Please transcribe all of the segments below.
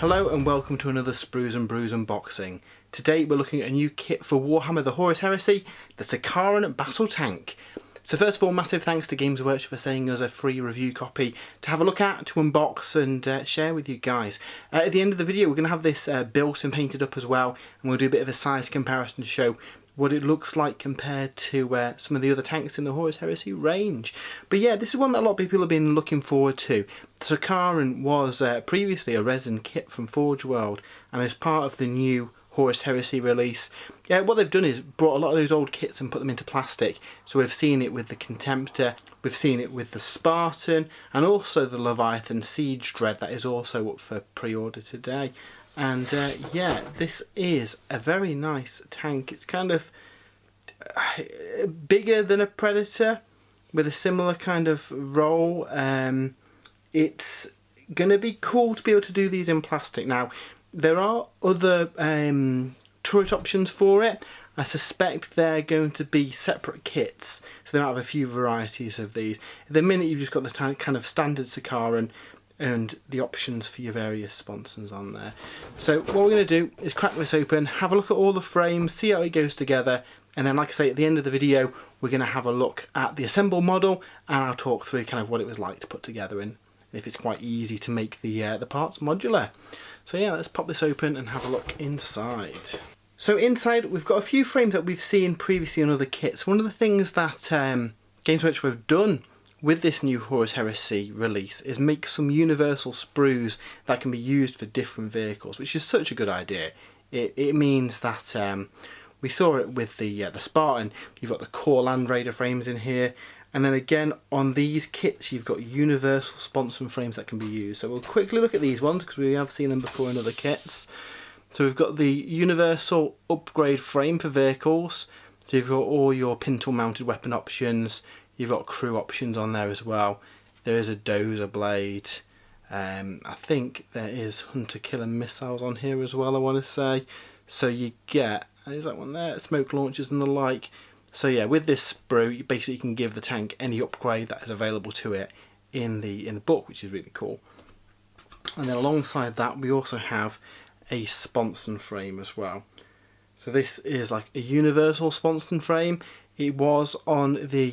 Hello and welcome to another Sprues and Brews unboxing. Today we're looking at a new kit for Warhammer The Horus Heresy, the Sicaran Battle Tank. So first of all, massive thanks to Games Workshop for sending us a free review copy to have a look at, to unbox and share with you guys. At the end of the video we're going to have this built and painted up as well, and we'll do a bit of a size comparison to show what it looks like compared to some of the other tanks in the Horus Heresy range. But yeah, this is one that a lot of people have been looking forward to. The Sicaran was previously a resin kit from Forge World, and as part of the new Horus Heresy release, what they've done is brought a lot of those old kits and put them into plastic. So we've seen it with the Contemptor, we've seen it with the Spartan, and also the Leviathan Siege Dread that is also up for pre-order today. And yeah, this is a very nice tank. It's kind of bigger than a Predator with a similar kind of role. It's going to be cool to be able to do these in plastic. Now, there are other turret options for it. I suspect they're going to be separate kits, so they might have a few varieties of these. At the minute, you've just got the kind of standard Sicaran and the options for your various sponsons on there. So what we're going to do is crack this open, have a look at all the frames, see how it goes together, and then, like I say, at the end of the video we're going to have a look at the assembled model, and I'll talk through kind of what it was like to put together and if it's quite easy to make the parts modular. So yeah, let's pop this open and have a look inside. So inside we've got a few frames that we've seen previously on other kits. One of the things that Games Workshop have done with this new Horus Heresy release is make some universal sprues that can be used for different vehicles, which is such a good idea. It means that we saw it with the Spartan. You've got the core Land Raider frames in here, and then again on these kits you've got universal sponson frames that can be used. So we'll quickly look at these ones because we have seen them before in other kits. So we've got the universal upgrade frame for vehicles. So you've got all your pintle mounted weapon options. You've got crew options on there as well. There is a dozer blade. I think there is hunter killer missiles on here as well, I want to say. So you get, is that one there? Smoke launchers and the like. So yeah, with this sprue, you basically can give the tank any upgrade that is available to it in the book, which is really cool. And then alongside that, we also have a sponson frame as well. So this is like a universal sponson frame. It was on the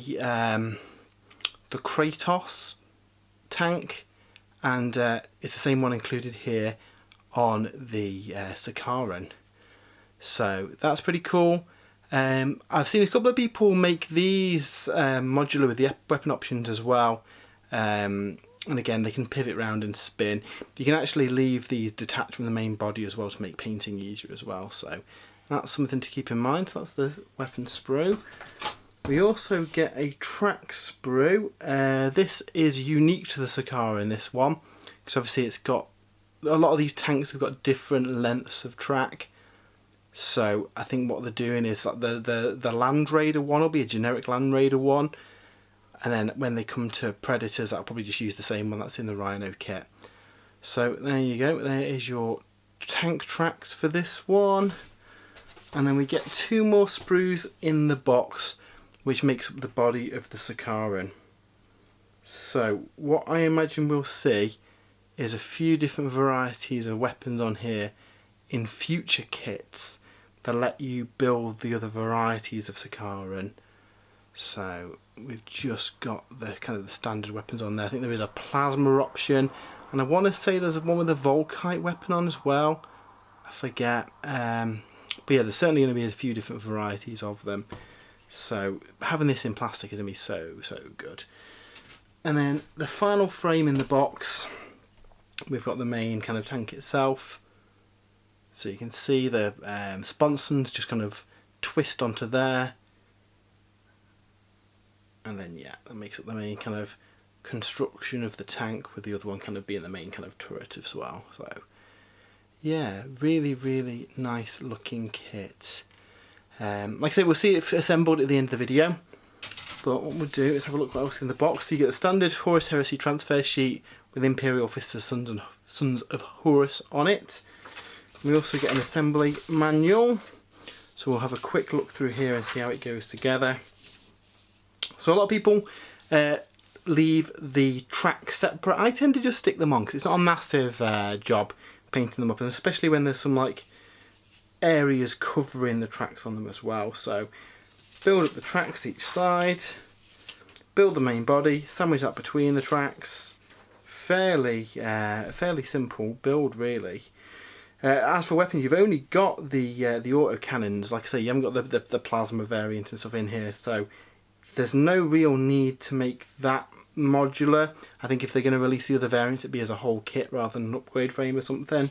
Kratos tank, and it's the same one included here on the Sicaran. So that's pretty cool. I've seen a couple of people make these modular with the weapon options as well. And again, they can pivot round and spin. You can actually leave these detached from the main body as well to make painting easier as well. So that's something to keep in mind. So that's the weapon sprue. We also get a track sprue. This is unique to the Sicaran, this one, because obviously it's got, a lot of these tanks have got different lengths of track. So I think what they're doing is like the Land Raider one will be a generic Land Raider one, and then when they come to Predators, I'll probably just use the same one that's in the Rhino kit. So there you go, there is your tank tracks for this one. And then we get two more sprues in the box, which makes up the body of the Sicaran. So what I imagine we'll see is a few different varieties of weapons on here in future kits that let you build the other varieties of Sicaran. So we've just got the kind of the standard weapons on there. I think there is a plasma option, and I want to say there's one with a Volkite weapon on as well. I forget. But yeah, there's certainly going to be a few different varieties of them. So having this in plastic is going to be so good. And then the final frame in the box, we've got the main kind of tank itself. So you can see the sponsons just kind of twist onto there. And then yeah, that makes up the main kind of construction of the tank, with the other one kind of being the main kind of turret as well. So yeah, really nice looking kit. Like I say, we'll see it assembled at the end of the video, but what we'll do is have a look what else is in the box. So you get the standard Horus Heresy transfer sheet with Imperial Fists of Sons of Horus on it. We also get an assembly manual, so we'll have a quick look through here and see how it goes together. So a lot of people leave the tracks separate. I tend to just stick them on because it's not a massive job painting them up, and especially when there's some like areas covering the tracks on them as well. So build up the tracks each side, build the main body, sandwich that between the tracks. Fairly simple build really. As for weapons, you've only got the auto cannons. Like I say, you haven't got the plasma variant and stuff in here, so there's no real need to make that modular. I think if they're going to release the other variants, it'd be as a whole kit rather than an upgrade frame or something.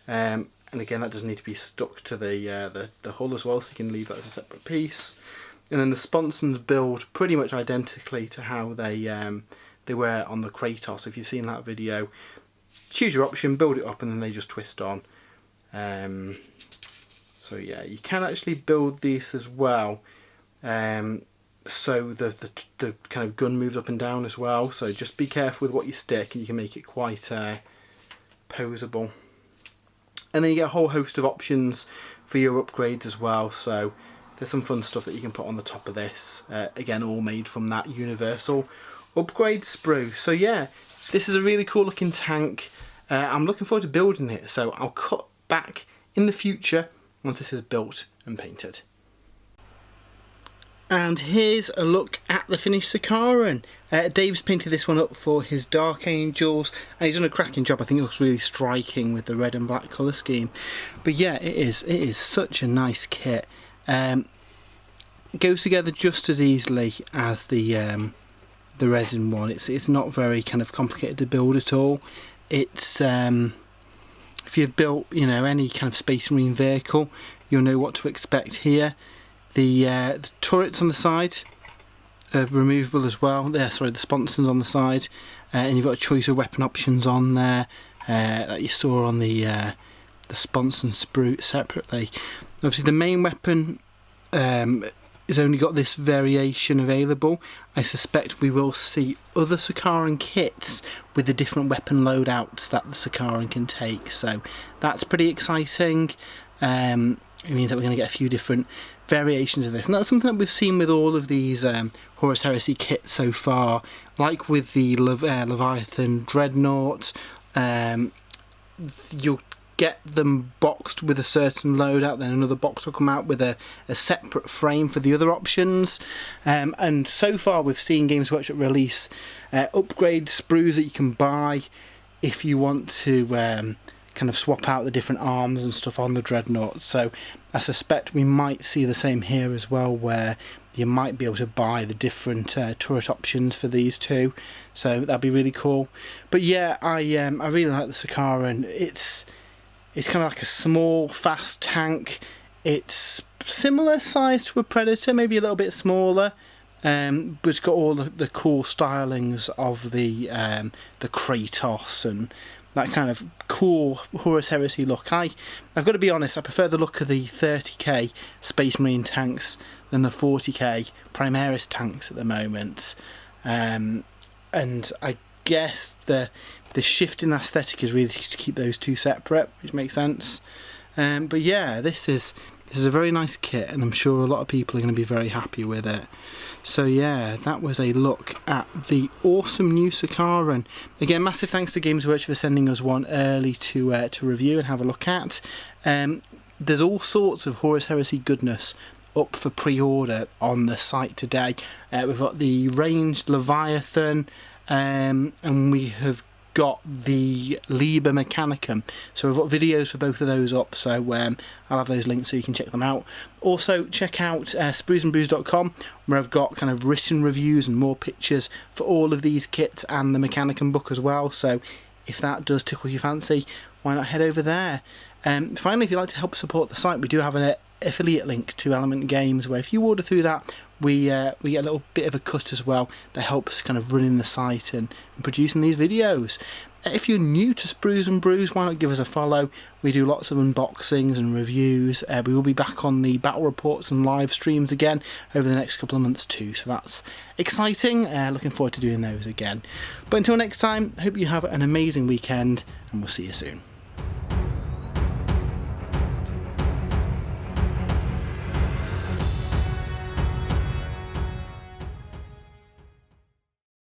And again, that doesn't need to be stuck to the hull as well, so you can leave that as a separate piece. And then the sponsons build pretty much identically to how they were on the Kratos. If you've seen that video, choose your option, build it up, and then they just twist on. So yeah, you can actually build these as well. So the kind of gun moves up and down as well. So just be careful with what you stick, and you can make it quite posable. And then you get a whole host of options for your upgrades as well. So there's some fun stuff that you can put on the top of this. Again, all made from that universal upgrade sprue. So yeah, this is a really cool looking tank. I'm looking forward to building it, so I'll cut back in the future once this is built and painted. And here's a look at the finished Sicaran. Dave's painted this one up for his Dark Angels, and he's done a cracking job. I think it looks really striking with the red and black colour scheme. But yeah, it is such a nice kit. Goes together just as easily as the resin one. It's not very kind of complicated to build at all. It's if you've built, you know, any kind of Space Marine vehicle, you'll know what to expect here. The turrets on the side are removable as well. The sponsons on the side, and you've got a choice of weapon options on there that you saw on the sponson sprue separately. Obviously, the main weapon has only got this variation available. I suspect we will see other Sicaran kits with the different weapon loadouts that the Sicaran can take, so that's pretty exciting. It means that we're going to get a few different variations of this, and that's something that we've seen with all of these Horus Heresy kits so far, like with the Leviathan Dreadnought. You'll get them boxed with a certain loadout, then another box will come out with a separate frame for the other options, and so far we've seen Games Workshop release upgrade sprues that you can buy if you want to kind of swap out the different arms and stuff on the Dreadnought. So I suspect we might see the same here as well, where you might be able to buy the different turret options for these two, so that'd be really cool. But yeah, I really like the Sicaran. It's kind of like a small, fast tank. It's similar size to a Predator, maybe a little bit smaller, but it's got all the cool stylings of the Kratos and that kind of cool Horus Heresy look. I've got to be honest, I prefer the look of the 30k Space Marine tanks than the 40k Primaris tanks at the moment. And I guess the shift in aesthetic is really to keep those two separate, which makes sense. But yeah, this is a very nice kit, and I'm sure a lot of people are going to be very happy with it. So yeah, that was a look at the awesome new Sicaran. Again, massive thanks to Games Workshop for sending us one early to review and have a look at. There's all sorts of Horus Heresy goodness up for pre-order on the site today. We've got the ranged Leviathan, and we have got the Liber Mechanicum, so we've got videos for both of those up, so I'll have those links so you can check them out. Also check out spruesandbrews.com, where I've got kind of written reviews and more pictures for all of these kits and the Mechanicum book as well, so if that does tickle your fancy, why not head over there. Finally, if you'd like to help support the site, we do have an affiliate link to Element Games, where if you order through that, we get a little bit of a cut as well that helps kind of running the site and producing these videos. If you're new to Sprues and Brews, why not give us a follow? We do lots of unboxings and reviews. We will be back on the battle reports and live streams again over the next couple of months too, so that's exciting. Looking forward to doing those again. But until next time, hope you have an amazing weekend, and we'll see you soon.